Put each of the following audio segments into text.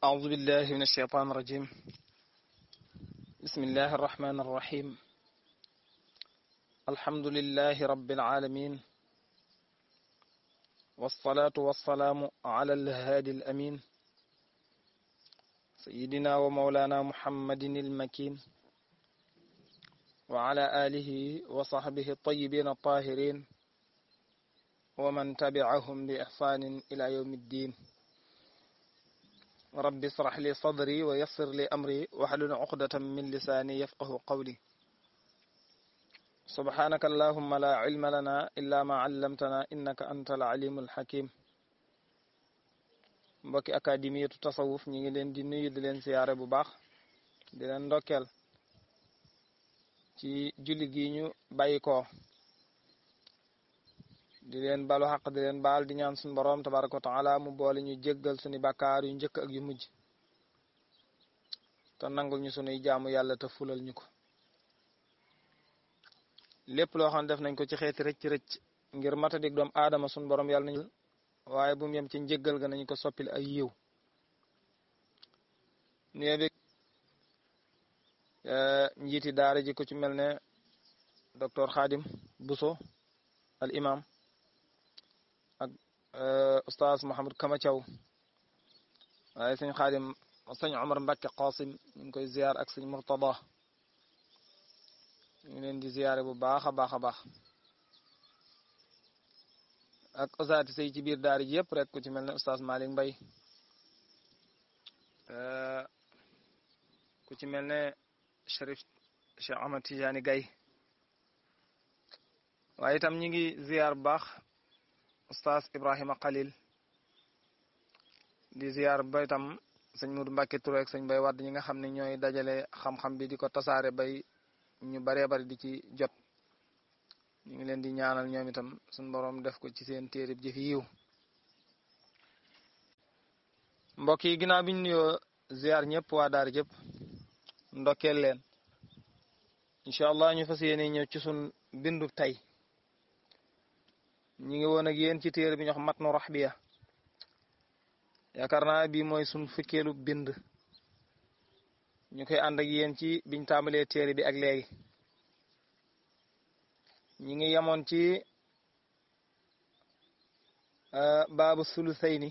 أعوذ بالله من الشيطان الرجيم. بسم الله الرحمن الرحيم. الحمد لله رب العالمين، والصلاة والسلام على الهادي الأمين سيدنا ومولانا محمد المكين وعلى آله وصحبه الطيبين الطاهرين ومن تبعهم بإحسان إلى يوم الدين. رب اشرح لي صدري ويسر لي أمري واحلل عقدة من لساني يفقه قولي. سبحانك اللهم لا علم لنا إلا ما علمتنا إنك أنت العليم الحكيم. mbokki académiyatu tasawuf ñi ngi leen di nuyu di leen siyaare bu baax di leen ndokkeel ci julli gi ñu bàyyi ko di leen balu xaq di leen baal di ñaan suñu borom tabaraka wa taala mu boole ñu jéggal suñu bàkkaar yu njëkk ak yu mujj te nangul ñu suñuy jaamu yàlla te fulal ñu ko. lépp loo xam def nañ ko ci xeeti rëcc ngir matadik doom aadama suñu borom yàlla nañu waaye bu mu yem ci njéggal ga nañu ko soppil ay yiw. nuyoo bi njiiti daara ji ko ci mel ne docteur Khadim Bousso al imam ak oustaz Mouhamadou Kama Thiaw, waaye sëñ Khadim sëñ Omar Mbacke Qasim ñu ngi koy ziar ak sëñ Murtada ñu ngi leen di ziare bu baax a baax a baax ak osaati say ci biir daara ji yëpp rek ku ci mel ne oustaz Malick Mbaye, ku ci mel ne Cherif Cheikh Ahmad Tidiane Gaye, waaye itam ñi ngi ziar bu baax oustaz Ibrahima Khalil, di ziar ba itam sëñ Mudu Mbacke Touré ak sëñ Bay Wadd ñi nga xam ne ñooy dajale xam-xam bi di ko tasaare bay ñu baree bari di ci jot. ñu ngi leen di ñaanal ñoom itam suñu borom def ko ci seen téereb jëfi yiw. mbokk yi ginnaaw bi ñu nuyoo ziar ñëpp waa daara jëpp ndokkeel leen, incha allah ñu fas yéene ñëw ci sun bindu tey. ñi ngi woon ak yéen ci téere bi ñu wax matnu rahbiya, yaakaar naa bi mooy sun fukkeelu bind. ñu koy ànd ak yéen ci biñ tàmbalee téere bi ak léegi. ñi ngi yemoon ci baabu sulusayni,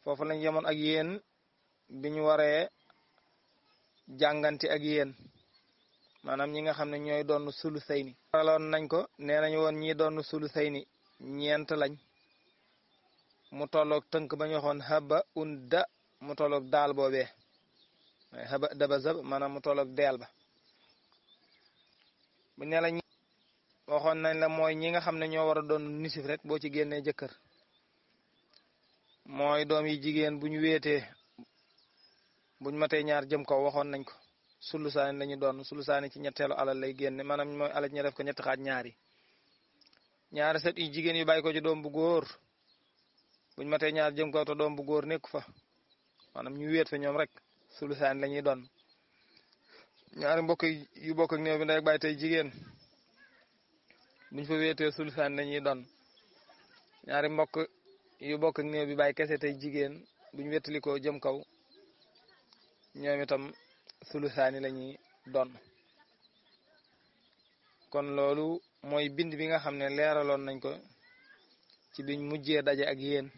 foofu lañ yemoon ak yéen bi ñu waree jàngante ak yéen, maanaam ñi nga xam ne ñooy doon sulusayni. waraloon nañ ko nee nañu woon ñi doon sulusayni ñeent lañ, mu tolloog tënk ba ñu waxoon haba da mu tolloog daal boobee haba daba zab maanaam mu tolloog deel ba. bu ne la waxoon nañ la mooy ñi nga xam ne ñoo war a doon nisif rek boo ci génnee jëkkër, mooy doom yi jigéen bu ñu wéetee buñ matee ñaar jëm kaw waxoon nañ ko sulusaani lañu doon. sulusaani ci ñetteelu alal lay génne, maanaam mooy alal ñu def ko ñetti xaaj ñaari set yu jigéen yu bàyyi ko ci doom bu góor buñ matee ñaar jëm kaw te doom bu góor nekku fa, maanaam ñu wéet fa ñoom rek sulusaani la ñuy doon. ñaari mbokk yu bokk ak néew bi ndey ak bàyyi tey jigéen buñ fa wéetee sulusaan lañuy doon. ñaari mbokk yu bokk ak néew bi bàyyi kese tey jigéen buñ wéttalikoo jëm kaw ñoom itam sulusaani lañuy doon. kon loolu mooy bind bi nga xam ne leeraloon nañ ko ci biñ mujjee daje ak yéen.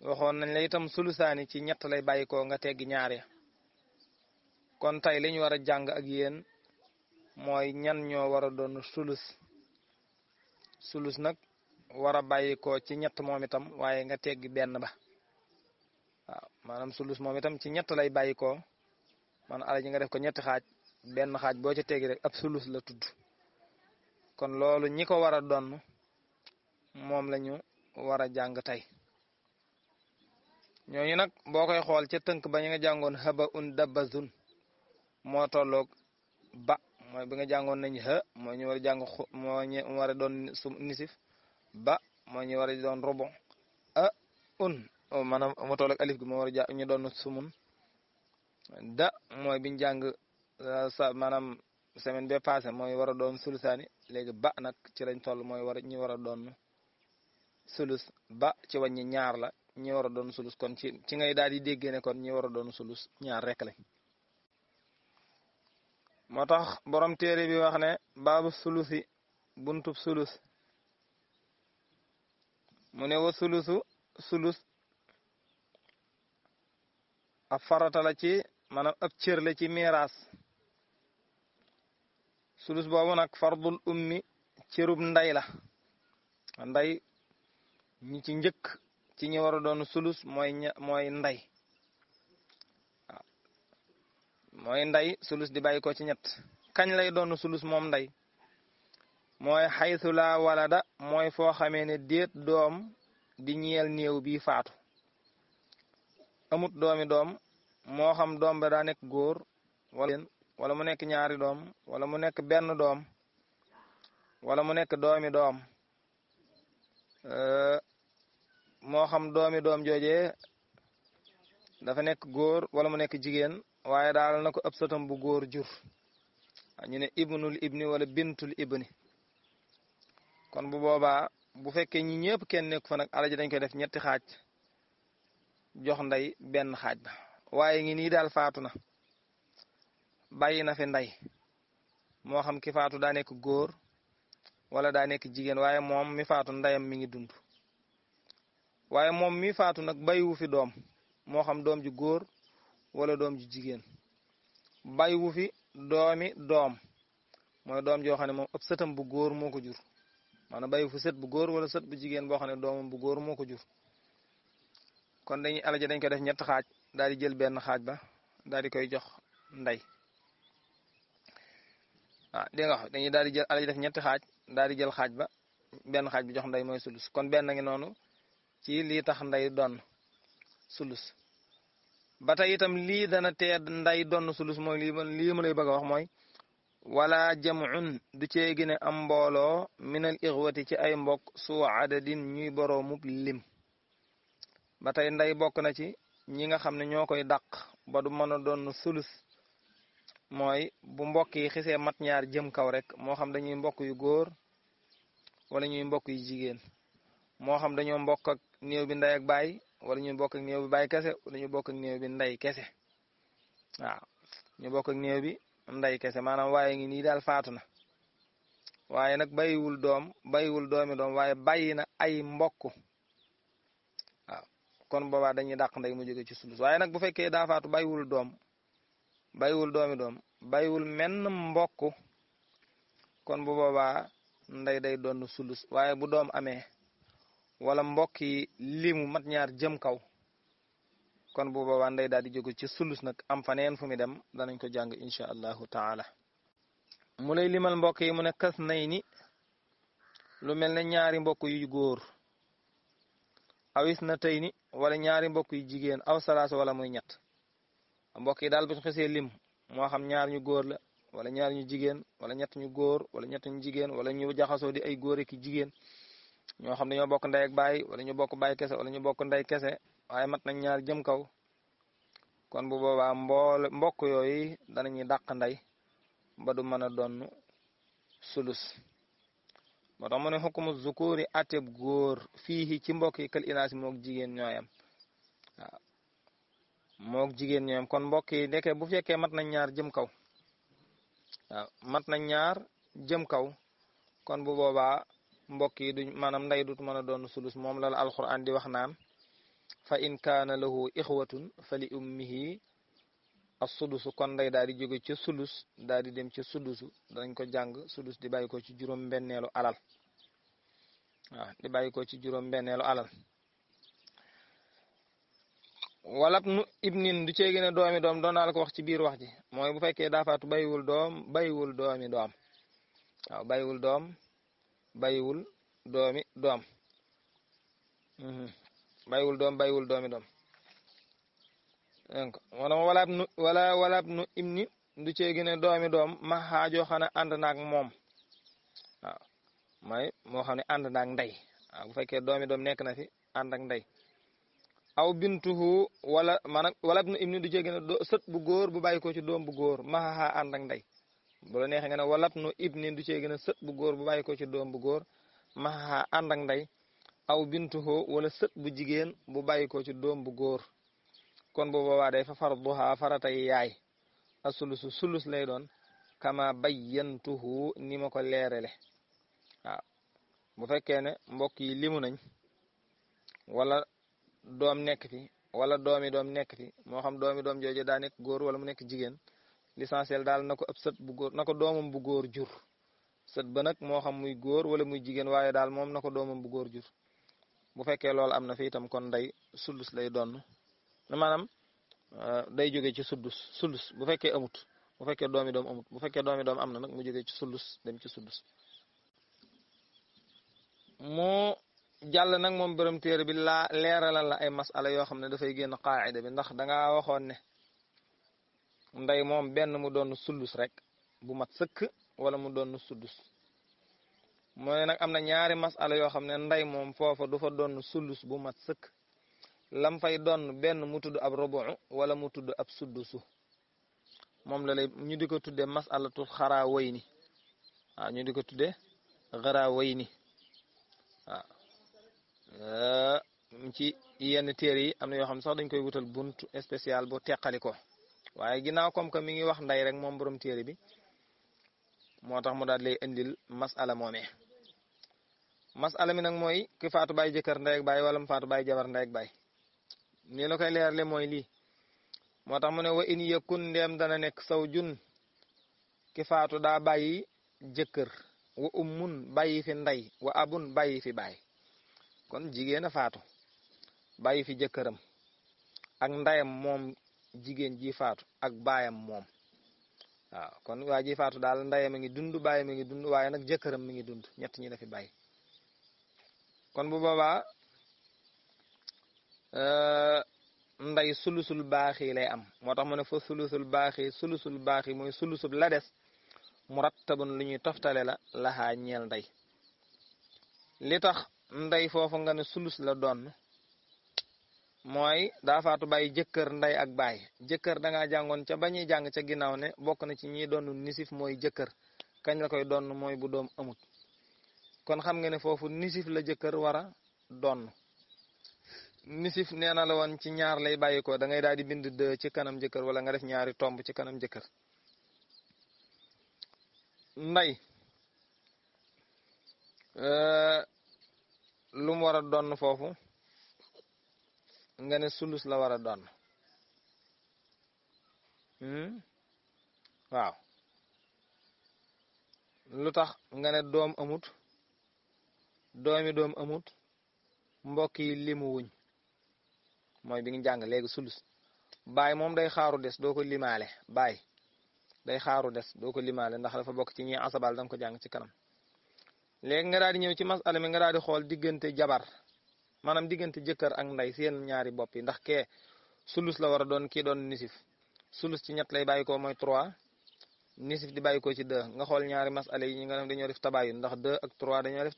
waxoon nañ la itam sulusaani ci ñett lay bàyyikoo nga teggi ñaar ya. kon tey li ñu war a jàng ak yéen mooy ñan ñoo war a doon sulus nag war a bàyyi ko ci ñett moom itam, waaye nga teggi benn ba. waaw maanaam sulus moom itam ci ñett lay bàyyi ko, maanaam ala ji nga def ko ñetti xaaj, benn xaaj boo ca teggi rek ab sulus la tudd. kon loolu ñi ko war a doon moom la ñu war a jàng tey. ñooñu nag boo koy xool ca tënk ba ñu nga jàngoon haba dabazun moo tolloog ba, mooy bi nga jàngoon nañ mooy ñu war a jàng moo ñu war a doon nisif, ba mooy ñu war a doon rubu, maanaam moo tolloog alif gi moo war a ñu doon sumun, da mooy biñ jàng maanaam semaine bee passé mooy war a doon sulusaani. léegi ba nag ci lañ toll mooy ñu war a doon sulus. ba ci wàññi ñaar la, ñi war a doon sulus kon ci ngay daal di déggee ne kon ñi war a doon sulus ñaar rek lañ. moo tax borom téere bi wax ne baabu sulusi buntub sulus mu ne wa sulusu sulus ab farata la ci maanaam ab cër la ci miraas. sulus boobu nag fardul ummi cërub nday la. nday ñi ci njëkk ci ñi war a doon sulus mooy nday waaw mooy nday sulus di bàyyi ko ci ñett. kañ lay doon sulus moom nday mooy xaytu la walada mooy foo xamee ne déet doom di ñeel néew bi faatu amut doomi doom moo xam doom ba daa nekk góor wala mu nekk ñaari doom wala mu nekk benn doom wala mu nekk doomi doom moo xam doomi doom joojee dafa nekk góor wala mu nekk jigéen waaye daal na ko ëpp sëtam bu góor jur ñu ne ibnul ibni wala bintul ibni. kon bu boobaa bu fekkee ñi ñëpp kenn nekk fa nag alal ji dañ koy def ñetti xaaj jox nday benn xaaj ba waaye ngi nii daal faatu na bàyyi na fi nday moo xam ki faatu daa nekk góor wala daa nekk jigéen waaye moom mi faatu ndayam mi ngi dund waaye moom mi faatu nag bàyyiwu fi doom moo xam doom ju góor wala doom ju jigéen bàyyiwu fi doomi doom mooy doom joo xam ne moom ëpp sëtam bu góor moo ko jur maanaam bàyyiwu fi sët bu góor wala sët bu jigéen boo xam ne doomam bu góor moo ko jur. kon dañuy alal ji dañ koy def ñett xaaj daal di jël benn xaaj ba daal di koy jox nday dégg nga dañuy daal di jël alal ji def ñetti xaaj daal di jël xaaj ba benn xaaj bi jox nday mooy sulus. kon benn ngi noonu ci lii tax nday doon sulus. ba tey itam lii dana tee nday doon sulus mooy lii ma lay bëgg a wax mooy wala jam'un du cee gine am mbooloo minal ixwati ci ay mbokk suu adadin ñuy boroomub lim. ba tey nday bokk na ci ñi nga xam ne ñoo koy dàq ba du mën a doon sulus mooy bu mbokk yi xisee mat ñaar jëm kaw rek moo xam dañuy mbokk yu góor wala ñuy mbokk yu jigéen moo xam dañoo mbokk ak néew bi nday ak baay wala ñuy bokk ak néew bi baay kese wala ñu bokk ak néew bi nday kese waaw ñu bokk ak néew bi nday kese maanaam waaye ngi nii daal faatu na waaye nag bàyyiwul doomi doom waaye bàyyi na ay mbokk waaw kon boobaa dañuy dàq nday mu jóge ci sulus. waaye nag bu fekkee daa faatu bàyyiwul doomi doom bàyyiwul menn mbokk kon bu boobaa nday day doon sulus. waaye bu doom amee wala mbokk yi limu mat ñaar jëm kaw kon bu boobaa nday daal di jóge ci sulus nag am faneen fu mu dem danañ ko jàng insha allahu taala. mu lay limal mbokk yi mu ne kas nay ni lu mel ne ñaari mbokk yu góor awis na tey ni wala ñaari mbokk yu jigéen aw salaasa wala muy ñett. mbokk yi daal bu ñu xesee lim moo xam ñaar ñu góor la wala ñaar ñu jigéen wala ñett ñu góor wala ñett ñu jigéen wala ñu jaxasoo di ay góor ak jigéen ñoo xam dañoo bokk ndey ak baay wala ñu bokk baay kese wala ñu bokk ndey kese waaye mat nañ ñaar jëm kaw kon bu boobaa mbokk yooyu danañuy dàq nday ba du mën a doon sulus. moo tax mu ne xukumu zukuri ateb góor fii ci mbokk yi kal inaasi moog jigéen ñooyam waaw moog jigéen ñooyam. kon mbokk yi nekkee bu fekkee mat nañ ñaar jëm kaw waaw mat nañ ñaar jëm kaw kon bu boobaa mbokk yi duñ maanaam nday dut mën a doon sulus. moom la alquran di wax naan fa in kaana lahu ixwatun fa li ummihi as-sudusu. kon nday daal di jóge ci sulus daal di dem ci sudusu danañ ko jàng sudus di bàyyi ko ci juróom benneelu alal waaw di bàyyi ko ci juróom benneelu alal. walab nu ibnin du cee gën a doomi doom doon naa la ko wax ci biir wax ji mooy bu fekkee daa faatu bàyyiwul doomi doom waaw bàyyiwul doomi doom bàyyiwul doomi doom donc walab nu ibni du cee gën a doomi doom ma xaajoo xam ne ànd naag moom waaw mooy moo xam ne ànd naag ndey waaw bu fekkee doomi doom nekk na fi ànd ak ndey. aw bintuhu wala maanaam walab nu ibni du cee gën a sët bu góor bu bàyyi ko ci doom bu góor ma xaa ànd ak ndey. bu la neexee nga ne walab nu ibni du cee gën a sët bu góor bu bàyyi ko ci doom bu góor ma xaa ànd ak ndey. aw bintuhu wala sët bu jigéen bu bàyyi ko ci doom bu góor kon bu boobaa day fa farduha faratay yaay asulusu sulus lay doon kama bayyantuhu ni ma ko leerale waaw bu fekkee ne mbokk yi limu nañ wala doom nekk fi wala doomi doom nekk fi moo xam doomi doom jooju daa nekk góor wala mu nekk jigéen l'essentiel daal na ko ab sët bu góor na ko doomam bu góor jur sët ba nag moo xam muy góor wala muy jigéen waaye daal moom na ko doomam bu góor jur bu fekkee loolu am na fi itam kon ndey sulus lay doon maanaam day jóge ci sulus bu fekkee amut bu fekkee doomi doom amut bu fekkee doomi doom am na nag mu jóge ci sulus dem ci sudus moo jàll nag moom borom téere bi laa leeralal la ay masala yoo xam ne dafay génn qaacida bi ndax dangaa waxoon ne ndey moom benn mu doon sulus rek bu mat sëkk wala mu doon sudus moo ne nag am na ñaari masala yoo xam ne ndey moom foofa du fa doon sulus bu mat sëkk lam fay doon benn mu tudd ab rubu wala mu tudd ab sudusu moom la lay ñu di ko tuddee masalatul xaraa way ni waaw ñu di ko tuddee xaraa way ni waaw ci yenn téere yi am na yoo xam ne sax dañ koy wutal buntu spécial bu teqali ko waaye ginnaaw comme que mi ngi wax ndey rek moom borom téere bi moo tax mu daal lay indil masala moomee masala mi nag mooy ki faatu baay jëkkër ndey ak baay wala mu faatu baay jabar ndey ak baay nii la koy leerle mooy lii moo tax mu ne wa in yakun ndeem dana nekk saw jun ki faatu daa bàyyi jëkkër wa ummun bàyyi fi ndey wa abun bàyyi fi baay kon jigéen a faatu bàyyi fi jëkkëram ak ndeyam moom jigéen ji faatu ak baayam moom waaw kon waa ji faatu daal ndeyam a ngi dund baayam a ngi dund waaye nag jëkkëram mi ngi dund ñett ñi la fi bàyyi kon bu boobaa ndey sulusul baaxi lay am moo tax mu ne fa sulusul baaxi mooy sulusul la des murattabun lu ñuy toftale la laxaa ñeel ndey li tax ndey foofu nga ne sulus la doon mooy daa faatu bàyyi jëkkër ndey ak baay jëkkër da ngaa jàngoon ca bañuy jàng ca ginnaaw ne bokk na ci ñi doon nisif mooy jëkkër kañ la koy doon mooy bu doom amut kon xam nga ne foofu nisif la jëkkër war a doon nisif nee na la woon ci ñaar lay bàyyi ko da ngay daal di bind 2 ci kanam jëkkër wala nga def ñaari tomb ci kanam jëkkër ndey lu mu war a doon foofu nga ne sulus la war a doon waaw lu tax nga ne doom amut doomi doom amut mbokk yi limu wuñ mooy bi ngi jàng léegi sulus baay moom day xaaru des doo ko limaale baay day xaaru des doo ko limaale ndax dafa bokk ci ñi asabal danga ko jàng ci kanam léegi nga daal di ñëw ci masala mi nga daal di xool diggante jabar maanaam diggante jëkkër ak ndey seen ñaari bopp yi ndax kee sulus la war a doon kii doon nisif sulus ci ñett lay bàyyi ko mooy 3 nisif di bàyyi ko ci 2 nga xool ñaari masala yi ñi nga xam dañoo def tabayun ndax 2 ak 3 dañoo def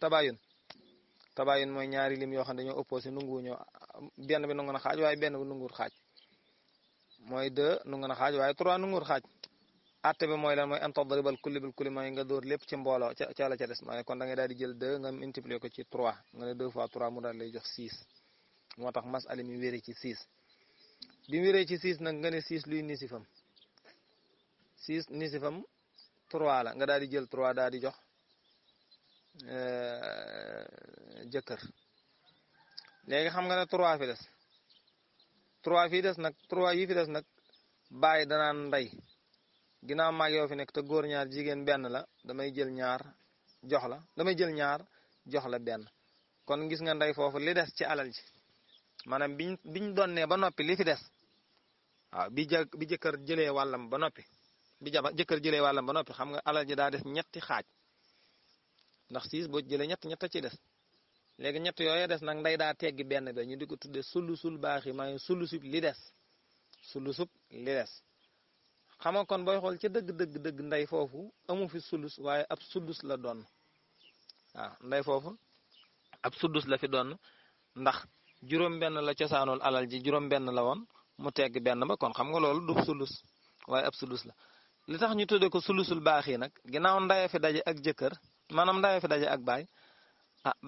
tabayun mooy ñaari lim yoo xam ne dañoo opposé nungu ñoo benn bi nungu na xaaj waaye benn bi nunguur xaaj mooy 2 nungu na xaaj waaye 3 nunguur xaaj atte bi mooy lan mooy an tadribal kulli bil kulli mooy nga dóor lépp ci mbooloo ca la ca des mooy kon da ngay daal di jël 2 nga multiplier ko ci 3 nga ne 2 fois 3 mu daal lay jox 6 moo tax masala mi wéree ci 6 bi mu wéree ci 6 nag nga ne 6 luy nisifam 6 nisifam 3 la nga daal di jël 3 daal di jox jëkkër léegi xam nga ne 3 fi des 3 fii des nag 3 yi fi des nag bàyyi danaan ndey ginnaaw maag yow fi nekk te góor ñaar jigéen benn la damay jël ñaar jox la benn kon gis nga ndey foofu li des ci alal ji maanaam biñ donnee ba noppi li fi des waaw bi jëkkër jëlee wàllam ba noppi jëkkër jëlee wàllam ba noppi xam nga alal ji daa des ñetti xaaj ndax 6 boo jëlee ñett ci des léegi ñett yooyu des nag ndey daa teggi benn ba ñu di ko tuddee sulusul baaxi maa sulusub li des xam nga kon booy xool ci dëgg ndey foofu amu fi sulus waaye ab sudus la doon waaw ndey foofu ab sudus la fi doon ndax juróom-benn la cosaanul alal ji juróom-benn la woon mu tegg benn ba kon xam nga loolu du sulus waaye ab sudus la li tax ñu tudde ko sulusul baax yi nag ginnaaw ndaya fi daje ak jëkkër maanaam ndaya fi daje ak baay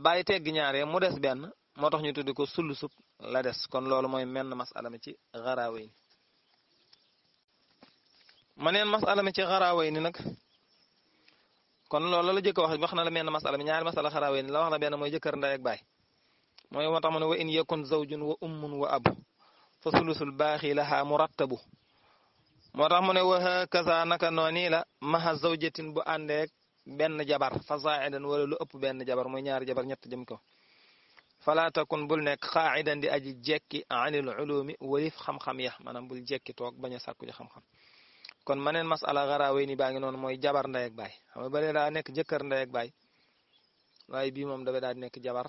bàyyi teggi ñaare mu des benn moo tax ñu tuddi ko sulusub la des kon loolu mooy menn masala mi ci xaraaway ni maneen masala mi ci xaraaway ni nag kon loolu la jëkk wax na la menn masala mi ñaari masala xaraaway ni la wax na benn mooy jëkkër ndey ak baay mooy moo tax mu ne wa in yakun zawjun wa ummun wa abu fa sulusul baaxi laha murattabu moo tax mu ne wa hakaza naka nooni la maha zawjatin bu àndeek benn jabar fa zaidan wala lu ëpp benn jabar mooy ñaari jabar ñett jëm ko fala takun bul nekk qaa'idan di aji jekki anil ulumi walif xam-xam ya maanaam bul jekki toog bañ a sàkku ji xam-xam kon maneen masala xaraaway ni baa ngi noonu mooy jabar ndey ak baay xam nga bale daa nekk jëkkër ndey ak baay waaye bii moom dafa daal di nekk jabar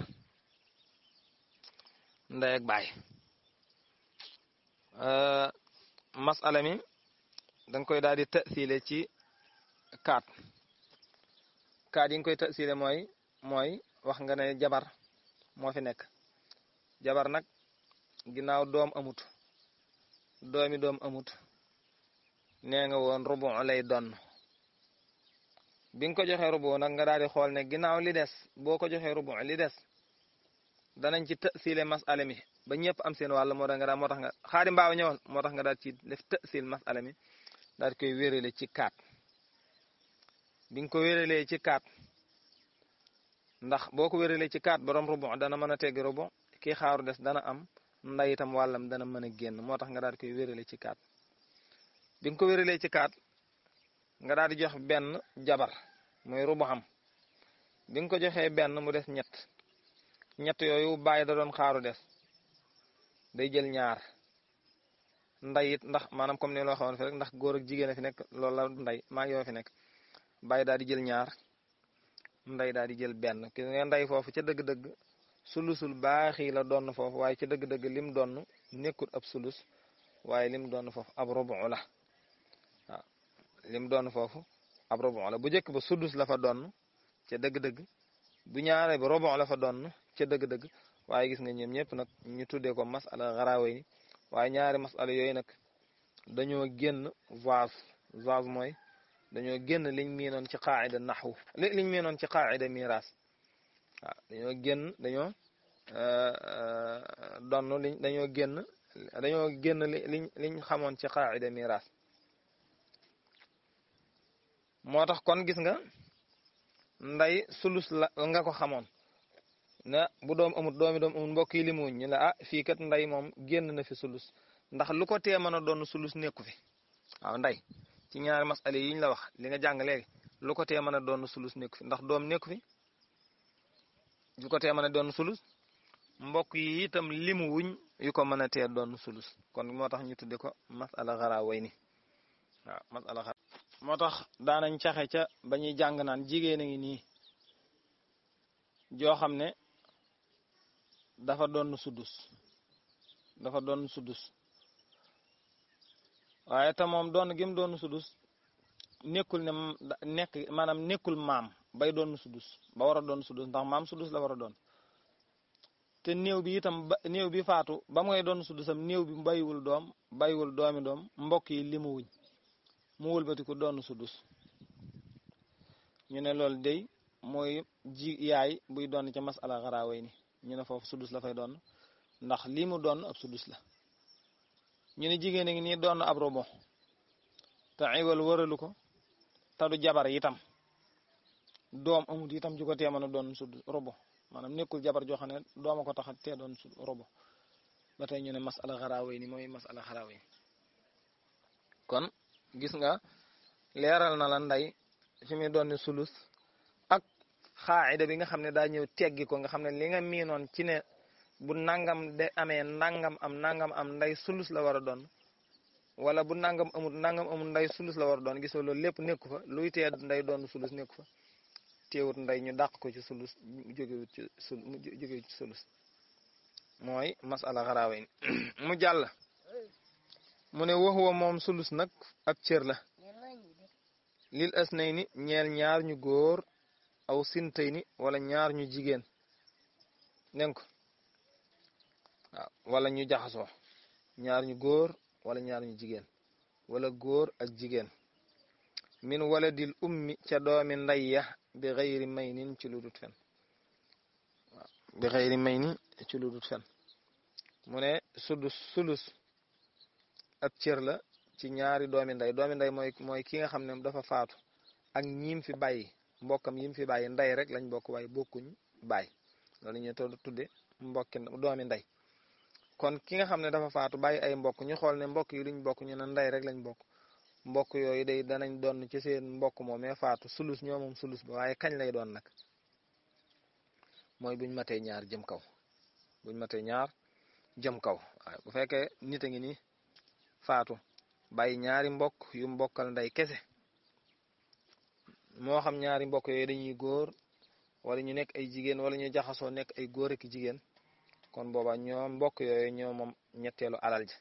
ndey ak baay masala mi danga koy daal di tasiile ci kaat yi nga koy tasiile mooy wax nga ne jabar moo fi nekk jabar nag ginnaaw doom amut doom amut nee nga woon rubu lay donn bi nga ko joxee rubu nag nga daal di xool ne ginnaaw li des boo ko joxee rubu li des danañ ci tasiile masala mi ba ñëpp am seen wàll moo tax nga xaari mbaaw ñëwal moo tax nga daal ci def tasiil masala mi daal di koy wérale ci kaat bi nga ko wéralee ci kaat ndax boo ko wéralee ci kaat borom rubu dana mën a teggi rubu kii xaaru des dana am nday itam wàllam dana mën a génn moo tax nga daal di koy wérale ci kaat bi nga ko wéralee ci kaat nga daal di jox benn jabar mooy rubu xam bi nga ko joxee benn mu des ñett yooyu bàyyi da doon xaaru des day jël ñaar nday it ndax maanaam comme ni la waxoon fi rek ndax góor ak jigéen a fi nekk loolu la nday maa ngi yoo fi nekk bàyyi daal di jël ñaar nday daal di jël benn ki nga nday foofu ca dëgg-dëgg sulusul baaxi la doon foofu waaye ca dëgg-dëgg lim doon nekkul ab sulus waaye lim doon foofu ab rubu la waaw lim doon foofu ab rubu la bu njëkk ba sudus la fa doon ca dëgg-dëgg bu ñaare ba rubu la fa doon ca dëgg-dëgg waaye gis nga ñoom ñëpp nag ñu tuddee ko masala xaraaway ni waaye ñaari masala yooyu nag dañoo génn vase mooy dañoo génn liñ miinoon ci qaa'ida naxwu liñ miinoon ci qaa'ida miraas waaw dañoo génn liñ xamoon ci qaa'ida miraas moo tax kon gis nga nday sulus la nga ko xamoon na bu doom amut doom amut mbokk yi limuñ ñu la fii kat nday moom génn na fi sulus ndax lu ko tee mën a doon sulus nekku fi waaw nday ci ñaari masale yi ñu la wax li nga jàng léegi lu ko tee mën a doon sulus nekku fi ndax doom nekku fi lu ko tee mën a doon sulus mbokk yi itam limu wuñ yu ko mën a tee doon sulus kon moo tax ñu tudde ko masala xaraaway ni waaw masala xara moo tax daanañ caxe ca ba ñuy jàng naan jigéen a ngi nii joo xam ne dafa doon sudus waaye te moom doon gim doon sudus nekkul ne maanaam nekkul maam bay doon sudus ba war a doon sudus ndax maam sudus la war a doon te néew bi itam néew bi faatu ba mooy doon sudusam néew bi bàyyiwul doomi doom mbokk yi limu wuñ mu wëlbatiku doon sudus ñu ne loolu day mooy yaay buy doon ca masala xaraaway ni ñu ne foofu sudus la fay doon ndax lii mu doon ab sudus la ñu ne jigéen a ngi nii doon ab robo te iwal wëralu ko te du jabar itam doom amut itam ju ko tee mën a doon sudus robo maanaam nekkul jabar joo xam ne dooma ko tax a tee doon robo ba tey ñu ne masala xaraaway ni mooy masala xaraaway ni kon gis nga leeral na la nday fi muy doon sulus ak xaayida bi nga xam ne daa ñëw teggi ko nga xam ne li nga miinoon ci ne bu nangam de amee nangam am nday sulus la war a doon wala bu nangam amul nday sulus la war a doon gisoo loolu lépp nekku fa luy tee nday doon sulus nekku fa teewut nday ñu dàq ko ci sulus jógewut ci sulus mooy masala xaraaway mu jàll mu ne waxuwa moom sulus nag ab cër la lil asnayni ñeel ñaar ñu góor aw sintayni wala ñaar ñu jigéen dégg ko waaw wala ñu jaxasoo ñaar ñu góor wala ñaar ñu jigéen wala góor ak jigéen min waladil ummi ca doomi ndayya bi xayri maynin ci lu dut fen bi xëyri may ni ci lu dut fen mu ne sulus ab cër la ci ñaari doomi ndey mooy ki nga xam ne dafa faatu ak ñiim fi bàyyi mbokkam yim fi bàyyi ndey rek lañ bokk waaye bokkuñ bàyyi loolu ñu tudde mbokki doomi ndey kon ki nga xam ne dafa faatu bàyyi ay mbokk ñu xool ne mbokk yi luñ bokk ñu ne ndey rek lañ bokk mbokk yooyu day danañ doon ci seen mbokk moomee faatu sulus ñoo moom sulus ba waaye kañ lay doon nag mooy buñ matee ñaar jëm kaw waaye bu fekkee nit a ngi ni faatu bàyyi ñaari mbokk yu mbokkal ndey kese moo xam ñaari mbokk yooyu dañuy góor wala ñu nekk ay jigéen wala ñu jaxasoo nekk ay góor ak jigéen kon booba ñoom mbokk yooyu ñoo moom ñetteelu alal ja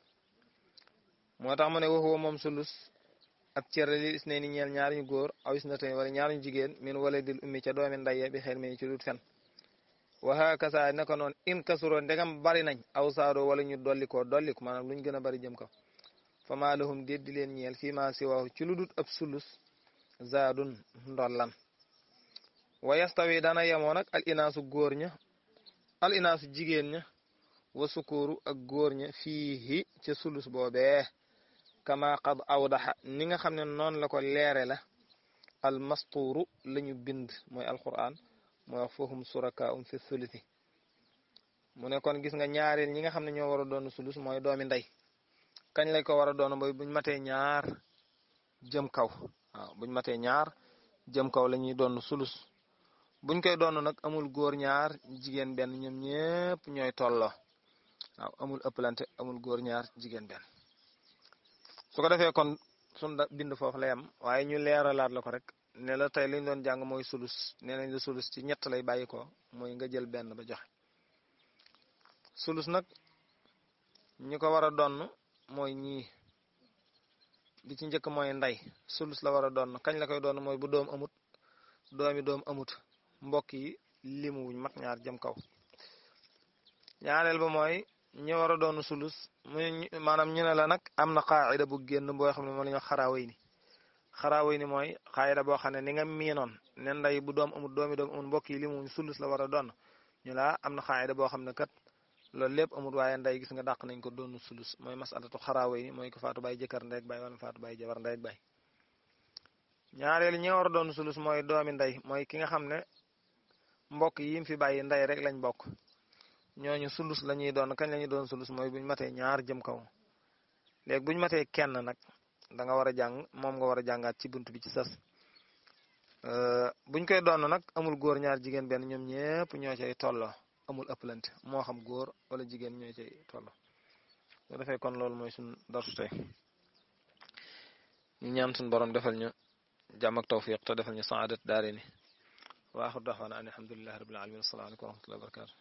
moo tax mu ne waxuwa moom sulus ab cër li is ne ni ñeel ñaari ñu góor aw is na tey wala ñaari ñu jigéen min wala dil ummi ca doomi ndey bi xel mi ci dut fen waxa kasa naka noonu in kasuro ndegam bari nañ aw saaro wala ñu dolliko maanaam luñ gën a bari jëm kaw fa maa lahum déddi leen ñeel fii maa si waaw ci lu dut ab sulus zaadun ndollan wa yastawi dana yemoo nag al inaasu jigéen ña wa sukuru ak góor ña fiihi ca sulus boobee kama qad awdaxa ni nga xam ne noonu la ko leere la al mastuuru la ñu bind mooy alquran mooy wax fahum surakaum fi sulusi mu ne kon gis nga ñaareel ñi nga xam ne ñoo war a doon sulus mooy doomi ndey kañ lay ko war a doon mooy buñ matee ñaar jëm kaw waaw buñ matee ñaar jëm kaw la ñuy doon sulus buñ koy doon nag amul góor ñaar jigéen benn ñoom ñépp ñooy tolloo waaw amul ëppalante amul góor ñaar jigéen benn su ko defee kon sun bind foofu la yam waaye ñu leeralaat la ko rek ne la tey liñ doon jàng mooy sulus nee nañ la sulus ci ñett lay bàyyi ko mooy nga jël benn ba joxe sulus nag ñi ko war a doon mooy ñii bi ci njëkk mooy ndey sulus la war a doon kañ la koy doon mooy bu doom amut mbokk yi limu wuñ mat ñaar jëm kaw ñaareel ba mooy ñi war a doon sulus maanaam ñu ne la nag am na qaayida bu génn boo xam ne moom la ñu xaraaway ni mooy qaayida boo xam ne ni nga miinoon ne ndey bu doom amut mbokk yi limu wuñ sulus la war a doon ñu la am na qaayida boo xam ne kat loolu lépp amul waaye ndey gis nga dàq nañ ko doonu sulus mooy masalatu xaraaway ni mooy ko faatu bàyyi jëkkër ndey ak bàyyi wala faatu bàyyi jabar ndey ak bàyyi ñaareel ñi war a doon sulus mooy doomi ndey mooy ki nga xam ne mbokk yi fi bàyyi ndey rek lañ bokk ñooñu sulus la ñuy doon kañ la ñuy doon sulus mooy buñ matee ñaar jëm kaw léegi buñ matee kenn nag da nga war a jàng moom nga war a jàngaat ci bunt bi ci sas buñ koy doon nag amul góor ñaar jigéen benn ñoom ñépp ñoo cay tolloo amul ëppalante moo xam góor wala jigéen ñoo cay tolloo bu defee kon loolu mooy suñ darsu tey ñu ñaan suñ borom defal ñu jàmm ak tawfiq te defal ñu saadat daarini wa aaxiru da'waana an alhamdulillahi rabbil alamin assalaamu aleykum wa rahmatullahi wa barakatuh